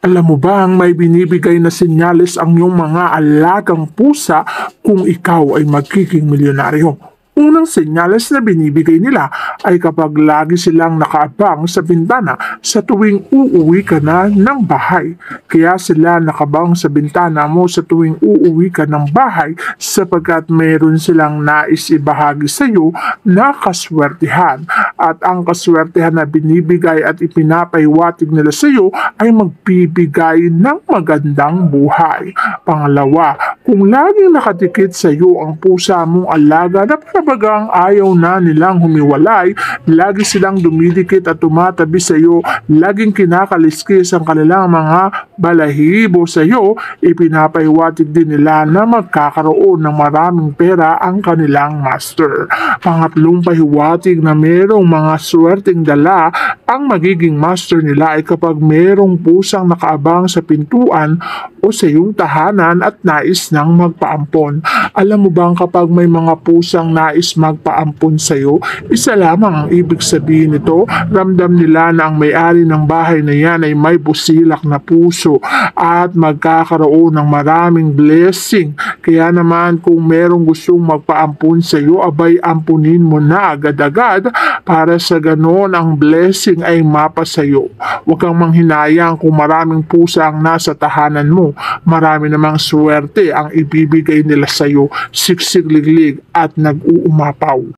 Alam mo ba ang may binibigay na senyales ang iyong mga alagang pusa kung ikaw ay magiging milyonaryo? Unang senyales na binibigay nila ay kapag lagi silang nakaabang sa bintana sa tuwing uuwi ka na ng bahay. Kaya sila nakabang sa bintana mo sa tuwing uuwi ka ng bahay sapagkat mayroon silang nais ibahagi sa iyo na kaswertihan. At ang kaswertihan na binibigay at ipinapahiwatig nila sa iyo ay magbibigay ng magandang buhay. Pangalawa, kung laging nakadikit sa iyo ang pusa mong alaga na bagang ayaw na nilang humiwalay, lagi silang dumidikit at tumatabi sa iyo, laging kinakaliskis ang kanilang mga balahibo sa iyo, ipinapahiwatig din nila na magkakaroon ng maraming pera ang kanilang master. Pangatlong pahiwatig na merong mga swerteng dala ang magiging master nila ay kapag merong pusang nakaabang sa pintuan o sa iyong tahanan at nais nang magpaampon. Alam mo bang kapag may mga pusang nais magpaampon sa iyo, isa lamang ang ibig sabihin nito, ramdam nila na ang may-ari ng bahay na yan ay may busilak na puso at magkakaroon ng maraming blessing. Kaya naman kung merong gustong magpaampon sa iyo, abay ampunin mo na agad-agad para sa ganon ang blessing ay mapa sa iyo. Huwag kang manghinayang kung maraming pusa ang nasa tahanan mo. Marami namang swerte ang ibibigay nila sa iyo, siksik-liglig at nag-uumapaw.